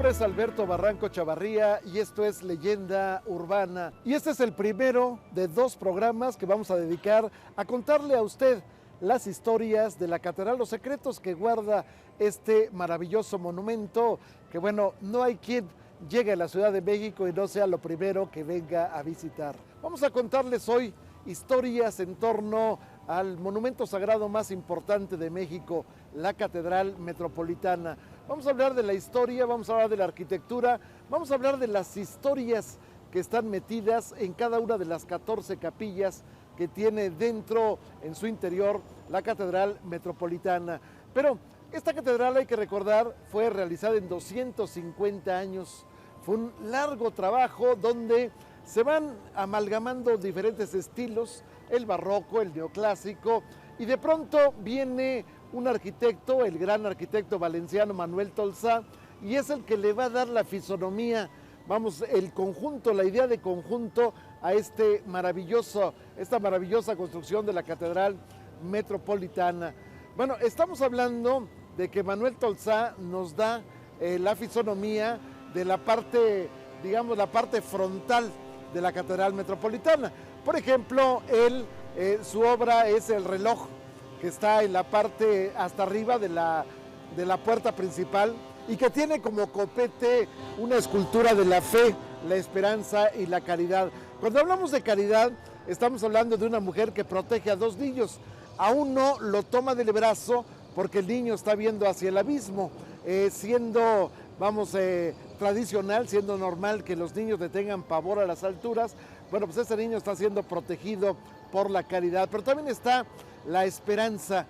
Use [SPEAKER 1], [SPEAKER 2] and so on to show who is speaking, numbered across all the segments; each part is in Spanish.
[SPEAKER 1] nombre es Alberto Barranco Chavarría y esto es Leyenda Urbana. Y este es el primero de 2 programas que vamos a dedicar a contarle a usted las historias de la catedral, los secretos que guarda este maravilloso monumento, que bueno, no hay quien llegue a la Ciudad de México y no sea lo primero que venga a visitar. Vamos a contarles hoy historias en torno al monumento sagrado más importante de México, la Catedral Metropolitana. Vamos a hablar de la historia, vamos a hablar de la arquitectura, vamos a hablar de las historias que están metidas en cada una de las 14 capillas que tiene dentro, en su interior, la Catedral Metropolitana. Pero esta catedral, hay que recordar, fue realizada en 250 años. Fue un largo trabajo donde se van amalgamando diferentes estilos, el barroco, el neoclásico, y de pronto viene un arquitecto, el gran arquitecto valenciano Manuel Tolsá, y es el que le va a dar la fisonomía, vamos, el conjunto, la idea de conjunto a esta maravillosa construcción de la Catedral Metropolitana. Bueno, estamos hablando de que Manuel Tolsá nos da la fisonomía de la parte, digamos, la parte frontal de la Catedral Metropolitana. Por ejemplo, su obra es el reloj, que está en la parte hasta arriba de la puerta principal y que tiene como copete una escultura de la fe, la esperanza y la caridad. Cuando hablamos de caridad, estamos hablando de una mujer que protege a 2 niños. A uno lo toma del brazo porque el niño está viendo hacia el abismo, siendo, vamos, tradicional, siendo normal que los niños le tengan pavor a las alturas. Bueno, pues ese niño está siendo protegido por la caridad, pero también está la esperanza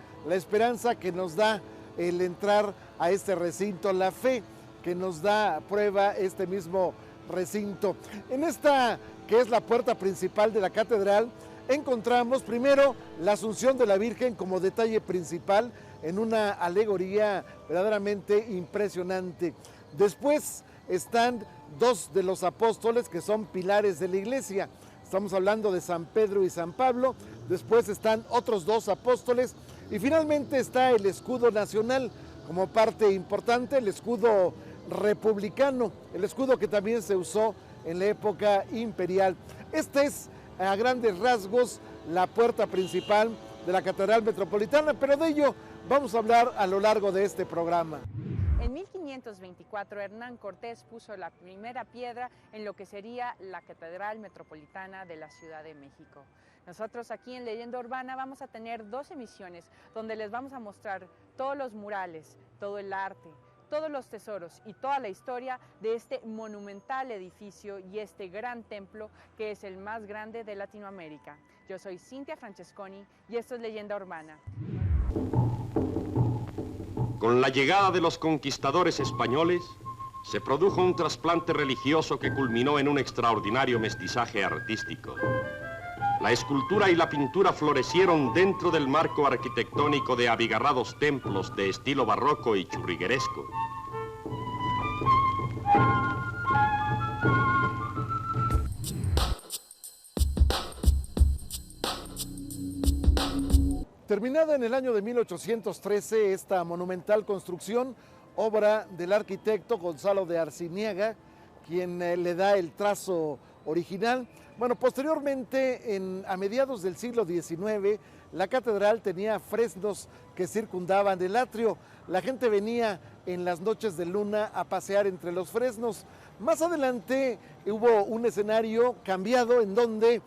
[SPEAKER 1] que nos da el entrar a este recinto, la fe que nos da prueba este mismo recinto. En esta, que es la puerta principal de la catedral, encontramos primero la Asunción de la Virgen como detalle principal en una alegoría verdaderamente impresionante. Después están 2 de los apóstoles que son pilares de la iglesia. Estamos hablando de San Pedro y San Pablo. Después están otros 2 apóstoles y finalmente está el escudo nacional como parte importante, el escudo republicano, el escudo que también se usó en la época imperial. Este es, a grandes rasgos, la puerta principal de la Catedral Metropolitana, pero de ello vamos a hablar a lo largo de este programa.
[SPEAKER 2] En 1524, Hernán Cortés puso la primera piedra en lo que sería la Catedral Metropolitana de la Ciudad de México. Nosotros aquí en Leyenda Urbana vamos a tener 2 emisiones donde les vamos a mostrar todos los murales, todo el arte, todos los tesoros y toda la historia de este monumental edificio y este gran templo que es el más grande de Latinoamérica. Yo soy Cintia Francesconi y esto es Leyenda Urbana.
[SPEAKER 3] Con la llegada de los conquistadores españoles, se produjo un trasplante religioso que culminó en un extraordinario mestizaje artístico. La escultura y la pintura florecieron dentro del marco arquitectónico de abigarrados templos de estilo barroco y churrigueresco.
[SPEAKER 1] Terminada en el año de 1813, esta monumental construcción, obra del arquitecto Gonzalo de Arciniega, quien le da el trazo original. Bueno, posteriormente, a mediados del siglo XIX, la catedral tenía fresnos que circundaban el atrio. La gente venía en las noches de luna a pasear entre los fresnos. Más adelante hubo un escenario cambiado en donde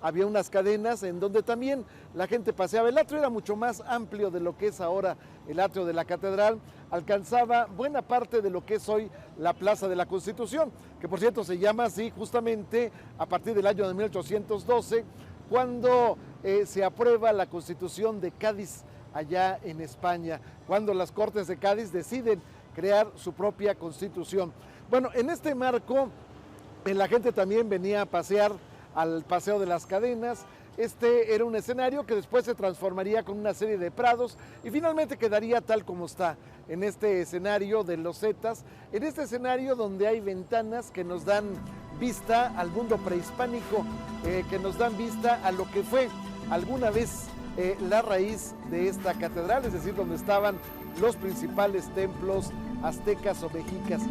[SPEAKER 1] había unas cadenas en donde también la gente paseaba. El atrio era mucho más amplio de lo que es ahora el atrio de la catedral, alcanzaba buena parte de lo que es hoy la Plaza de la Constitución, que por cierto se llama así justamente a partir del año de 1812, cuando se aprueba la Constitución de Cádiz allá en España, cuando las Cortes de Cádiz deciden crear su propia Constitución. Bueno, en este marco la gente también venía a pasear al Paseo de las Cadenas. Este era un escenario que después se transformaría con una serie de prados y finalmente quedaría tal como está, en este escenario de losetas, en este escenario donde hay ventanas que nos dan vista al mundo prehispánico, que nos dan vista a lo que fue alguna vez la raíz de esta catedral, es decir, donde estaban los principales templos aztecas o mexicas.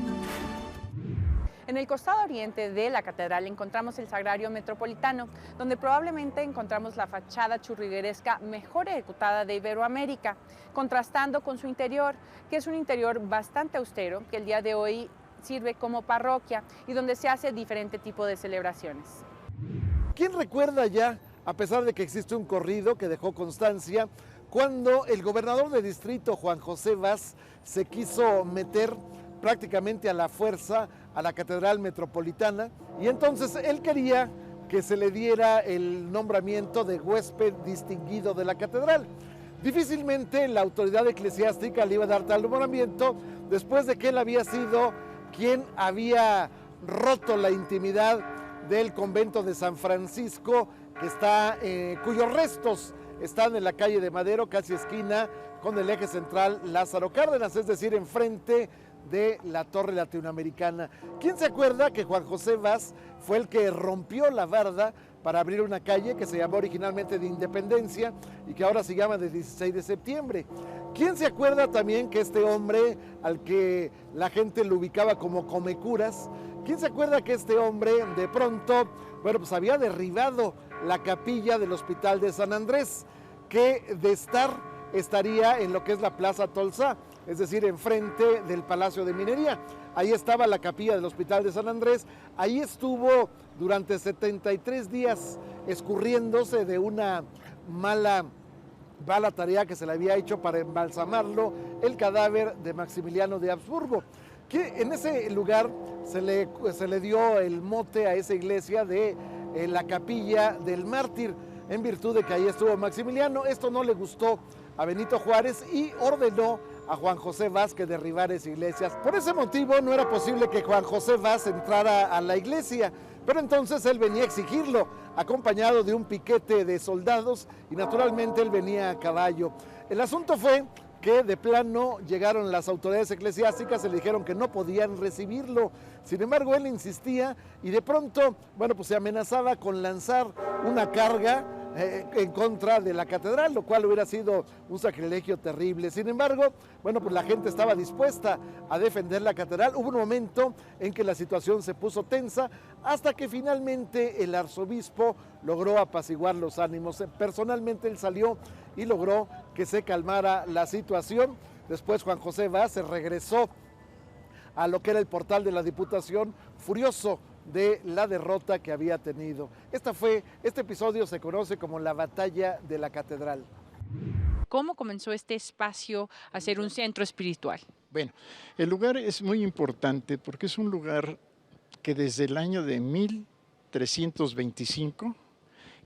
[SPEAKER 2] En el costado oriente de la catedral encontramos el Sagrario Metropolitano, donde probablemente encontramos la fachada churrigueresca mejor ejecutada de Iberoamérica, contrastando con su interior, que es un interior bastante austero, que el día de hoy sirve como parroquia y donde se hace diferente tipo de celebraciones.
[SPEAKER 1] ¿Quién recuerda ya, a pesar de que existe un corrido que dejó constancia, cuando el gobernador de distrito, Juan José Vaz, se quiso meter prácticamente a la fuerza a la Catedral Metropolitana, y entonces él quería que se le diera el nombramiento de huésped distinguido de la catedral? Difícilmente la autoridad eclesiástica le iba a dar tal nombramiento después de que él había sido quien había roto la intimidad del convento de San Francisco, que está, cuyos restos están en la calle de Madero, casi esquina con el eje central Lázaro Cárdenas, es decir, enfrente de la Torre Latinoamericana. ¿Quién se acuerda que Juan José Vaz fue el que rompió la barda para abrir una calle que se llamó originalmente de Independencia y que ahora se llama de 16 de septiembre? ¿Quién se acuerda también que este hombre, al que la gente lo ubicaba como Comecuras, quién se acuerda que este hombre de pronto, bueno, pues había derribado la capilla del Hospital de San Andrés, que de estaría en lo que es la Plaza Tolsá, es decir, enfrente del Palacio de Minería? Ahí estaba la capilla del Hospital de San Andrés, ahí estuvo durante 73 días escurriéndose de una mala tarea que se le había hecho para embalsamarlo, el cadáver de Maximiliano de Habsburgo, que en ese lugar se le dio el mote a esa iglesia de la Capilla del Mártir, en virtud de que ahí estuvo Maximiliano. Esto no le gustó a Benito Juárez y ordenó a Juan José Vaz que derribara esa iglesia. Por ese motivo no era posible que Juan José Vaz entrara a la iglesia, pero entonces él venía a exigirlo, acompañado de un piquete de soldados, y naturalmente él venía a caballo. El asunto fue que de plano llegaron las autoridades eclesiásticas y le dijeron que no podían recibirlo. Sin embargo, él insistía y de pronto, bueno, pues se amenazaba con lanzar una carga en contra de la catedral, lo cual hubiera sido un sacrilegio terrible. Sin embargo, bueno, pues la gente estaba dispuesta a defender la catedral. Hubo un momento en que la situación se puso tensa, hasta que finalmente el arzobispo logró apaciguar los ánimos. Personalmente él salió y logró que se calmara la situación. Después Juan José Vaz se regresó a lo que era el portal de la Diputación, furioso de la derrota que había tenido. Este episodio se conoce como la Batalla de la Catedral.
[SPEAKER 2] ¿Cómo comenzó este espacio a ser un centro espiritual?
[SPEAKER 4] Bueno, el lugar es muy importante porque es un lugar que desde el año de 1325,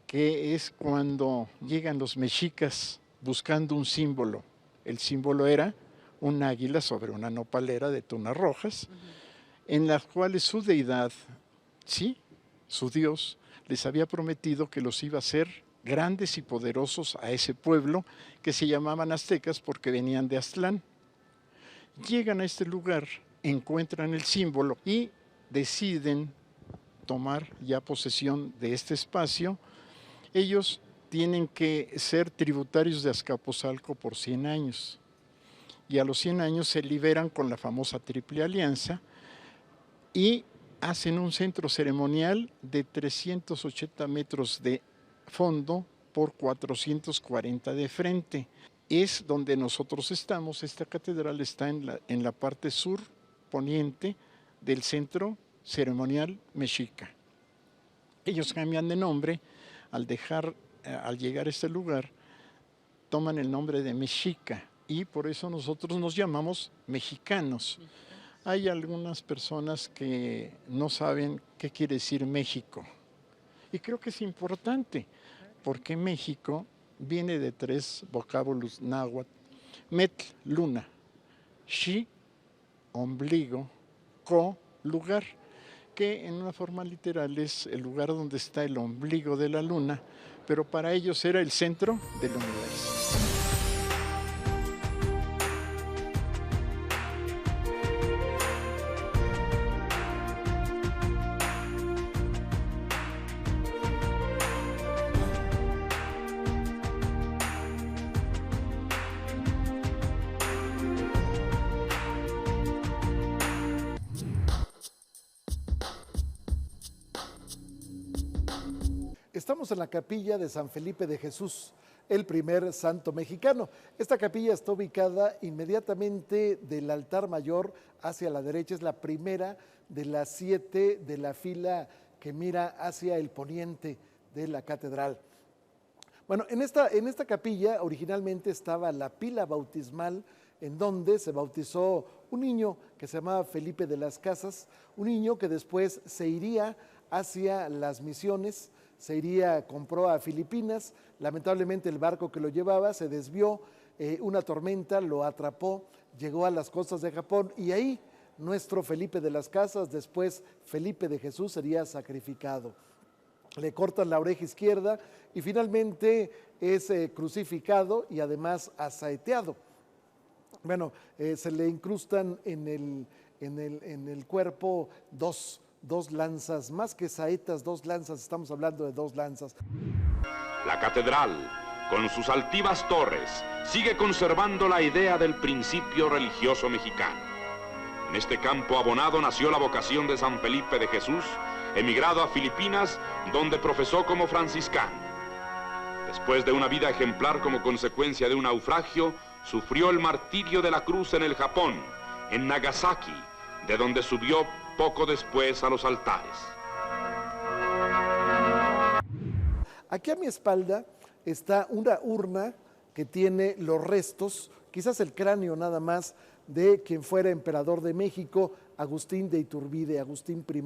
[SPEAKER 4] que es cuando llegan los mexicas buscando un símbolo. El símbolo era un águila sobre una nopalera de tunas rojas, en las cuales su deidad, sí, su Dios, les había prometido que los iba a hacer grandes y poderosos a ese pueblo que se llamaban aztecas porque venían de Aztlán. Llegan a este lugar, encuentran el símbolo y deciden tomar ya posesión de este espacio. Ellos tienen que ser tributarios de Azcapotzalco por 100 años. Y a los 100 años se liberan con la famosa Triple Alianza y hacen un centro ceremonial de 380 metros de fondo por 440 de frente. Es donde nosotros estamos. Esta catedral está en la parte sur poniente del centro ceremonial mexica. Ellos cambian de nombre al llegar a este lugar, toman el nombre de mexica y por eso nosotros nos llamamos mexicanos. Hay algunas personas que no saben qué quiere decir México y creo que es importante porque México viene de 3 vocábulos náhuatl: metl, luna; xi, ombligo; co, lugar, que en una forma literal es el lugar donde está el ombligo de la luna, pero para ellos era el centro del universo.
[SPEAKER 1] Estamos en la capilla de San Felipe de Jesús, el primer santo mexicano. Esta capilla está ubicada inmediatamente del altar mayor hacia la derecha, es la primera de las 7 de la fila que mira hacia el poniente de la catedral. Bueno, en esta capilla originalmente estaba la pila bautismal en donde se bautizó un niño que se llamaba Felipe de las Casas, un niño que después se iría hacia las misiones, compró a Filipinas, lamentablemente el barco que lo llevaba se desvió, una tormenta lo atrapó, llegó a las costas de Japón y ahí nuestro Felipe de las Casas, después Felipe de Jesús, sería sacrificado. Le cortan la oreja izquierda y finalmente es crucificado y además asaeteado. Bueno, se le incrustan en el cuerpo dos lanzas, más que saetas, 2 lanzas, estamos hablando de 2 lanzas.
[SPEAKER 5] La catedral, con sus altivas torres, sigue conservando la idea del principio religioso mexicano. En este campo abonado nació la vocación de San Felipe de Jesús, emigrado a Filipinas, donde profesó como franciscano. Después de una vida ejemplar como consecuencia de un naufragio, sufrió el martirio de la cruz en el Japón, en Nagasaki, de donde subió poco después a los altares.
[SPEAKER 1] Aquí a mi espalda está una urna que tiene los restos, quizás el cráneo nada más, de quien fuera emperador de México, Agustín de Iturbide, Agustín I.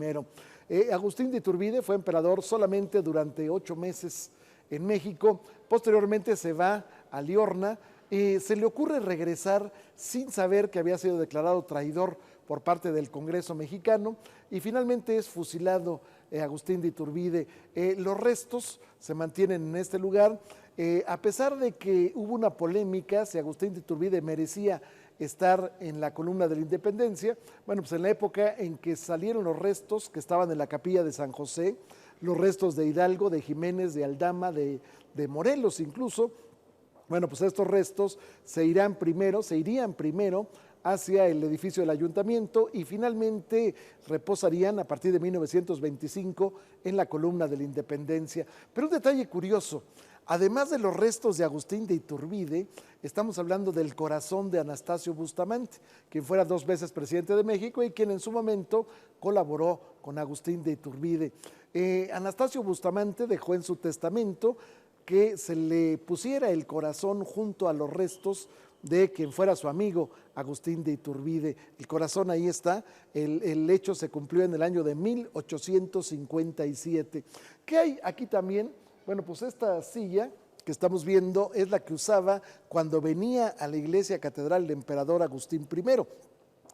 [SPEAKER 1] Agustín de Iturbide fue emperador solamente durante 8 meses en México, posteriormente se va a Liorna y se le ocurre regresar sin saber que había sido declarado traidor por parte del Congreso mexicano y finalmente es fusilado Agustín de Iturbide. Los restos se mantienen en este lugar, a pesar de que hubo una polémica si Agustín de Iturbide merecía estar en la columna de la Independencia. Bueno, pues en la época en que salieron los restos que estaban en la capilla de San José, los restos de Hidalgo, de Jiménez, de Aldama, de Morelos incluso, bueno, pues estos restos se irían primero hacia el edificio del ayuntamiento y finalmente reposarían a partir de 1925 en la columna de la Independencia. Pero un detalle curioso, además de los restos de Agustín de Iturbide, estamos hablando del corazón de Anastasio Bustamante, quien fuera 2 veces presidente de México y quien en su momento colaboró con Agustín de Iturbide. Anastasio Bustamante dejó en su testamento que se le pusiera el corazón junto a los restos de quien fuera su amigo Agustín de Iturbide. El corazón ahí está, el hecho se cumplió en el año de 1857. ¿Qué hay aquí también? Bueno, pues esta silla que estamos viendo es la que usaba cuando venía a la iglesia catedral el emperador Agustín I.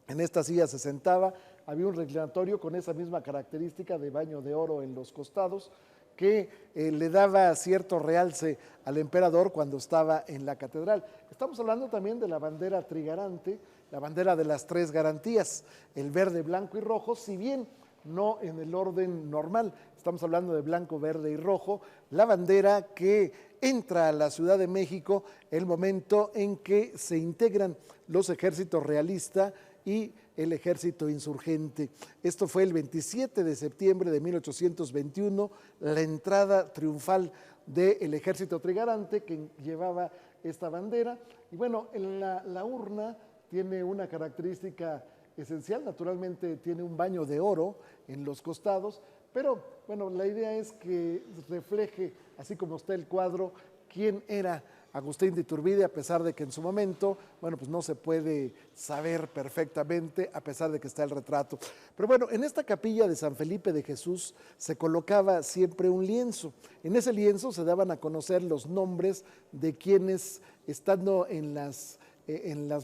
[SPEAKER 1] En esta silla se sentaba, había un reclinatorio con esa misma característica de baño de oro en los costados que le daba cierto realce al emperador cuando estaba en la catedral. Estamos hablando también de la bandera trigarante, la bandera de las 3 garantías, el verde, blanco y rojo, si bien no en el orden normal, estamos hablando de blanco, verde y rojo, la bandera que entra a la Ciudad de México el momento en que se integran los ejércitos realista y el ejército insurgente. Esto fue el 27 de septiembre de 1821, la entrada triunfal del ejército trigarante que llevaba esta bandera. Y bueno, la urna tiene una característica esencial, naturalmente tiene un baño de oro en los costados, pero bueno, la idea es que refleje, así como está el cuadro, quién era Agustín de Iturbide, a pesar de que en su momento, bueno, pues no se puede saber perfectamente, a pesar de que está el retrato. Pero bueno, en esta capilla de San Felipe de Jesús se colocaba siempre un lienzo. En ese lienzo se daban a conocer los nombres de quienes, estando en las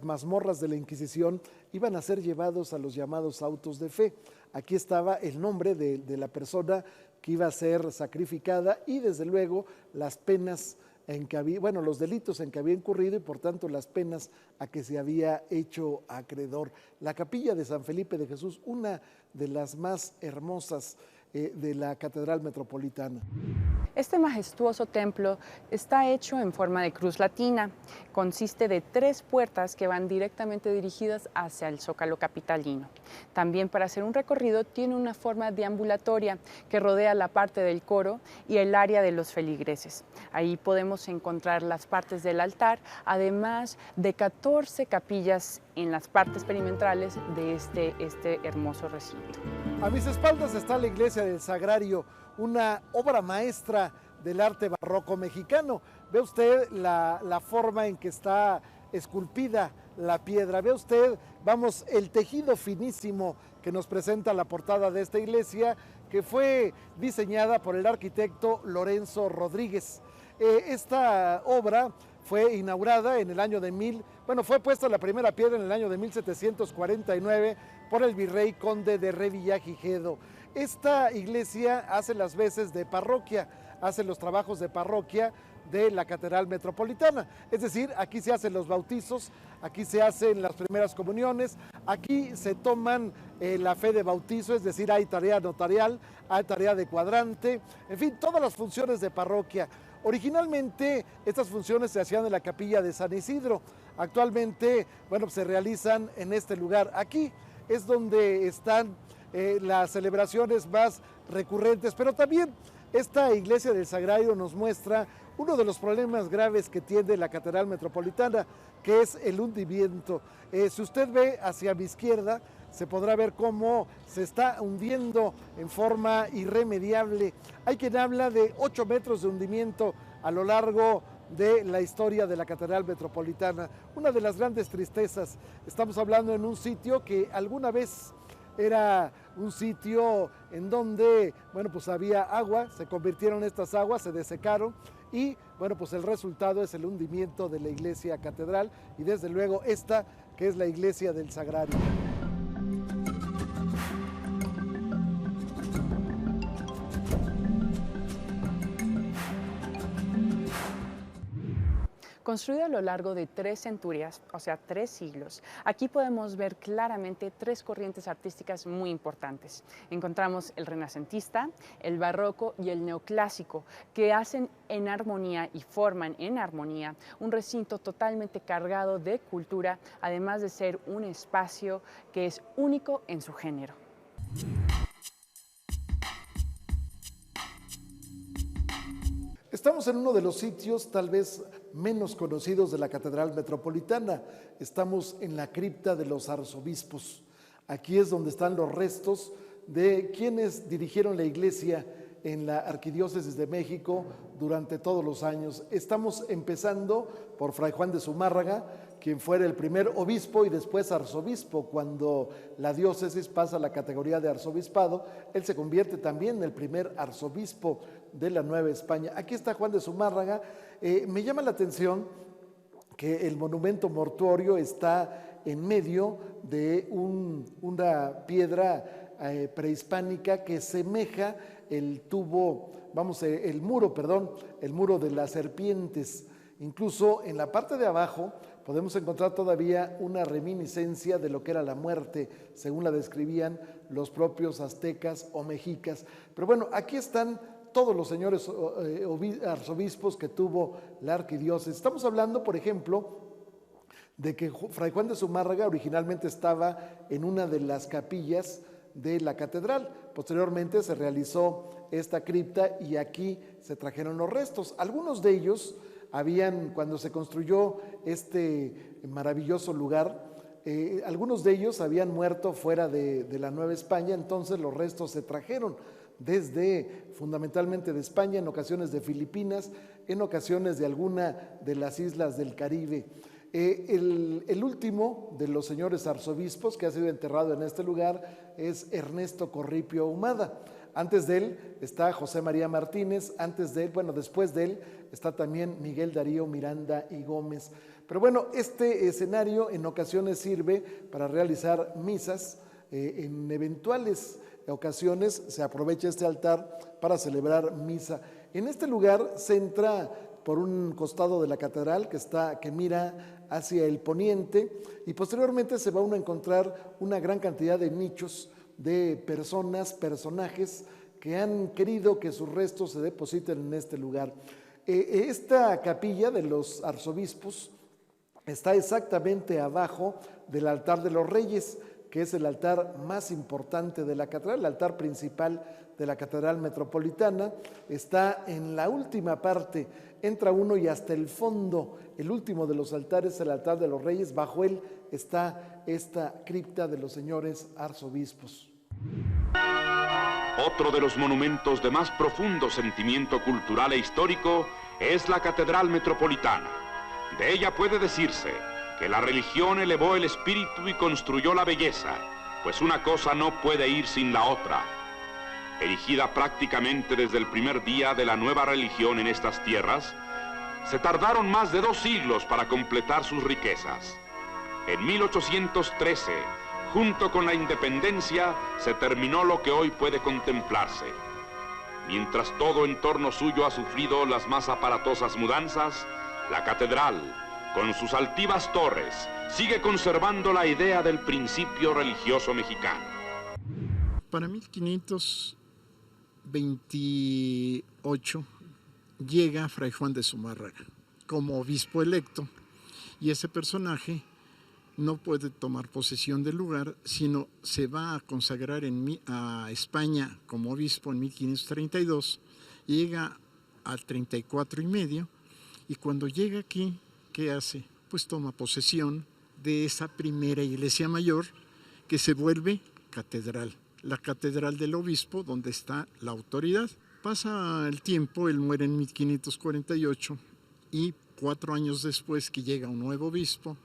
[SPEAKER 1] mazmorras de la Inquisición, iban a ser llevados a los llamados autos de fe. Aquí estaba el nombre de la persona que iba a ser sacrificada y desde luego las penas en que había, bueno, los delitos en que había incurrido y por tanto las penas a que se había hecho acreedor. La capilla de San Felipe de Jesús, una de las más hermosas de la Catedral Metropolitana.
[SPEAKER 2] Este majestuoso templo está hecho en forma de cruz latina. Consiste de 3 puertas que van directamente dirigidas hacia el Zócalo capitalino. También, para hacer un recorrido, tiene una forma deambulatoria que rodea la parte del coro y el área de los feligreses. Ahí podemos encontrar las partes del altar, además de 14 capillas en las partes perimetrales de este hermoso recinto.
[SPEAKER 1] A mis espaldas está la iglesia del Sagrario, una obra maestra del arte barroco mexicano. Ve usted la forma en que está esculpida la piedra. Ve usted, vamos, el tejido finísimo que nos presenta la portada de esta iglesia, que fue diseñada por el arquitecto Lorenzo Rodríguez. Esta obra fue inaugurada en el año fue puesta la primera piedra en el año de 1749 por el virrey conde de Revillagigedo. Esta iglesia hace las veces de parroquia, hace los trabajos de parroquia de la Catedral Metropolitana. Es decir, aquí se hacen los bautizos, aquí se hacen las primeras comuniones, aquí se toman la fe de bautizo, es decir, hay tarea notarial, hay tarea de cuadrante, en fin, todas las funciones de parroquia. Originalmente estas funciones se hacían en la capilla de San Isidro. Actualmente, bueno, se realizan en este lugar. Aquí es donde están las celebraciones más recurrentes, pero también esta iglesia del Sagrario nos muestra uno de los problemas graves que tiene la Catedral Metropolitana, que es el hundimiento. Si usted ve hacia mi izquierda, se podrá ver cómo se está hundiendo en forma irremediable. Hay quien habla de 8 metros de hundimiento a lo largo de la historia de la Catedral Metropolitana. Una de las grandes tristezas. Estamos hablando en un sitio que alguna vez era un sitio en donde, bueno, pues había agua, se convirtieron estas aguas, se desecaron y, bueno, pues el resultado es el hundimiento de la iglesia catedral y desde luego esta que es la iglesia del Sagrario.
[SPEAKER 2] Construido a lo largo de 3 centurias, o sea, 3 siglos, aquí podemos ver claramente 3 corrientes artísticas muy importantes. Encontramos el renacentista, el barroco y el neoclásico, que hacen en armonía y forman en armonía un recinto totalmente cargado de cultura, además de ser un espacio que es único en su género.
[SPEAKER 1] Estamos en uno de los sitios tal vez menos conocidos de la Catedral Metropolitana. Estamos en la cripta de los arzobispos. Aquí es donde están los restos de quienes dirigieron la iglesia en la Arquidiócesis de México durante todos los años. Estamos empezando por Fray Juan de Zumárraga, quien fuera el primer obispo y después arzobispo. Cuando la diócesis pasa a la categoría de arzobispado, él se convierte también en el primer arzobispo de la Nueva España. Aquí está Juan de Zumárraga. Me llama la atención que el monumento mortuorio está en medio de una piedra prehispánica que semeja el muro de las serpientes. Incluso en la parte de abajo podemos encontrar todavía una reminiscencia de lo que era la muerte, según la describían los propios aztecas o mexicas. Pero bueno, aquí están todos los señores arzobispos que tuvo la arquidiócesis. Estamos hablando, por ejemplo, de que Fray Juan de Zumárraga originalmente estaba en una de las capillas de la catedral. Posteriormente se realizó esta cripta y aquí se trajeron los restos. Algunos de ellos cuando se construyó este maravilloso lugar, algunos de ellos habían muerto fuera de la Nueva España, entonces los restos se trajeron fundamentalmente de España, en ocasiones de Filipinas, en ocasiones de alguna de las islas del Caribe. El último de los señores arzobispos que ha sido enterrado en este lugar es Ernesto Corripio Ahumada. Antes de él está José María Martínez, después de él está también Miguel Darío Miranda y Gómez. Pero bueno, este escenario en ocasiones sirve para realizar misas. En eventuales ocasiones se aprovecha este altar para celebrar misa. En este lugar se entra por un costado de la catedral que mira hacia el poniente y posteriormente se va uno a encontrar una gran cantidad de nichos de personajes que han querido que sus restos se depositen en este lugar. Esta capilla de los arzobispos está exactamente abajo del altar de los reyes, que es el altar más importante de la catedral, el altar principal de la Catedral Metropolitana. Está en la última parte, entra uno y hasta el fondo, el último de los altares, el altar de los reyes. Bajo él está esta cripta de los señores arzobispos.
[SPEAKER 5] Otro de los monumentos de más profundo sentimiento cultural e histórico es la Catedral Metropolitana. De ella puede decirse que la religión elevó el espíritu y construyó la belleza, pues una cosa no puede ir sin la otra. Erigida prácticamente desde el primer día de la nueva religión en estas tierras, se tardaron más de 2 siglos para completar sus riquezas. En 1813, junto con la independencia, se terminó lo que hoy puede contemplarse. Mientras todo en torno suyo ha sufrido las más aparatosas mudanzas, la catedral, con sus altivas torres, sigue conservando la idea del principio religioso mexicano.
[SPEAKER 4] Para 1528 llega Fray Juan de Zumárraga como obispo electo, y ese personaje no puede tomar posesión del lugar, sino se va a consagrar a España como obispo en 1532, llega al 34 y medio, y cuando llega aquí, ¿qué hace? Pues toma posesión de esa primera iglesia mayor que se vuelve catedral, la catedral del obispo, donde está la autoridad. Pasa el tiempo, él muere en 1548, y 4 años después que llega un nuevo obispo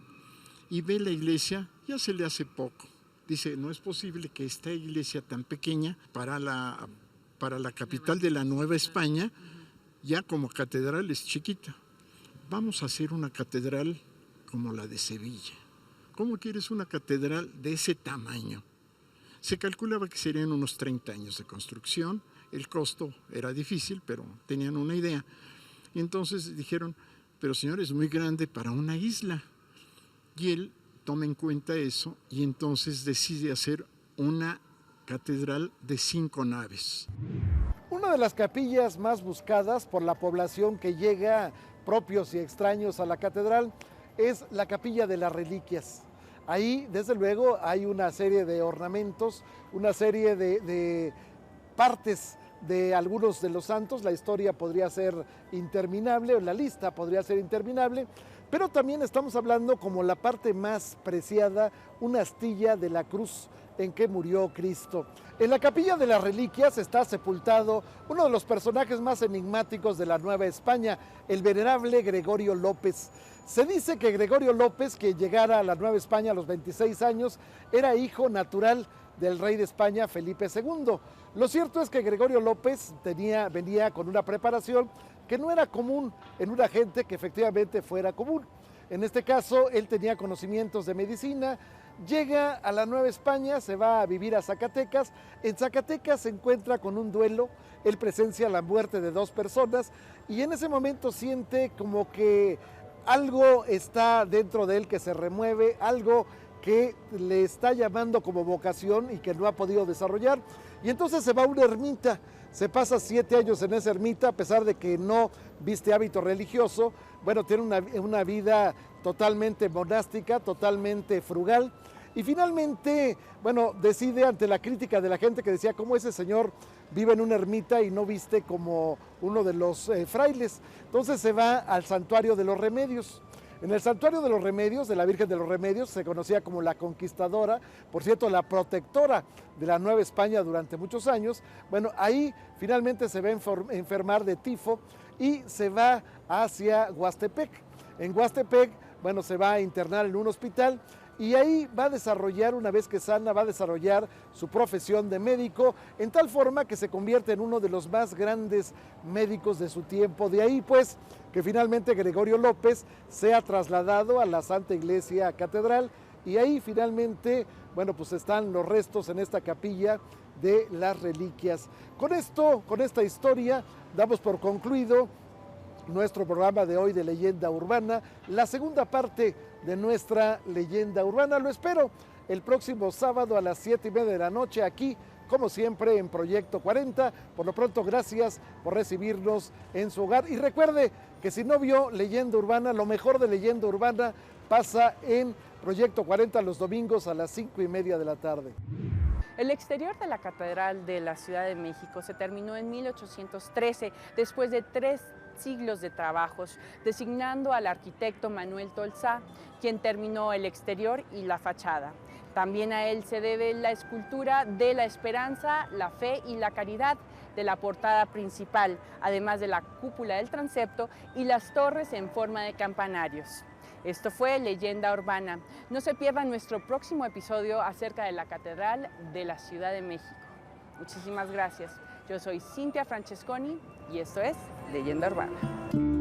[SPEAKER 4] y ve la iglesia, ya se le hace poco. Dice, no es posible que esta iglesia tan pequeña para la capital de la Nueva España, ya como catedral es chiquita. Vamos a hacer una catedral como la de Sevilla. ¿Cómo quieres una catedral de ese tamaño? Se calculaba que serían unos 30 años de construcción. El costo era difícil, pero tenían una idea. Y entonces dijeron, pero señor, es muy grande para una isla. Y él toma en cuenta eso y entonces decide hacer una catedral de 5 naves.
[SPEAKER 1] Una de las capillas más buscadas por la población que llega, propios y extraños, a la catedral, es la Capilla de las Reliquias. Ahí, desde luego, hay una serie de ornamentos, una serie de partes de algunos de los santos. La historia podría ser interminable, o la lista podría ser interminable, pero también estamos hablando como la parte más preciada, una astilla de la cruz en que murió Cristo. En la Capilla de las Reliquias está sepultado uno de los personajes más enigmáticos de la Nueva España, el venerable Gregorio López. Se dice que Gregorio López, que llegara a la Nueva España a los 26 años, era hijo natural del rey de España, Felipe II. Lo cierto es que Gregorio López venía con una preparación que no era común en una gente que efectivamente fuera común. En este caso, él tenía conocimientos de medicina, llega a la Nueva España, se va a vivir a Zacatecas. En Zacatecas se encuentra con un duelo, él presencia la muerte de 2 personas y en ese momento siente como que algo está dentro de él que se remueve, algo que le está llamando como vocación y que no ha podido desarrollar. Y entonces se va a una ermita, se pasa 7 años en esa ermita, a pesar de que no viste hábito religioso. Bueno, tiene una vida totalmente monástica, totalmente frugal. Y finalmente, bueno, decide ante la crítica de la gente que decía, ¿cómo ese señor vive en una ermita y no viste como uno de los frailes? Entonces se va al Santuario de los Remedios. En el Santuario de los Remedios, de la Virgen de los Remedios, se conocía como la Conquistadora, por cierto, la protectora de la Nueva España durante muchos años. Bueno, ahí finalmente se va a enfermar de tifo y se va hacia Huastepec. En Huastepec, bueno, se va a internar en un hospital y ahí va a desarrollar, una vez que sana, va a desarrollar su profesión de médico, en tal forma que se convierte en uno de los más grandes médicos de su tiempo. De ahí, pues, que finalmente Gregorio López sea trasladado a la Santa Iglesia Catedral y ahí finalmente, bueno, pues están los restos en esta capilla de las reliquias. Con esto, con esta historia, damos por concluido nuestro programa de hoy de Leyenda Urbana, la segunda parte de nuestra Leyenda Urbana. Lo espero el próximo sábado a las 7:30 de la noche aquí como siempre, en Proyecto 40. Por lo pronto, gracias por recibirnos en su hogar. Y recuerde que si no vio Leyenda Urbana, lo mejor de Leyenda Urbana pasa en Proyecto 40 los domingos a las 5:30 de la tarde.
[SPEAKER 2] El exterior de la Catedral de la Ciudad de México se terminó en 1813, después de 3 siglos de trabajos, designando al arquitecto Manuel Tolsá, quien terminó el exterior y la fachada. También a él se debe la escultura de la esperanza, la fe y la caridad de la portada principal, además de la cúpula del transepto y las torres en forma de campanarios. Esto fue Leyenda Urbana. No se pierdan nuestro próximo episodio acerca de la Catedral de la Ciudad de México. Muchísimas gracias. Yo soy Cintia Francesconi y esto es Leyenda Urbana.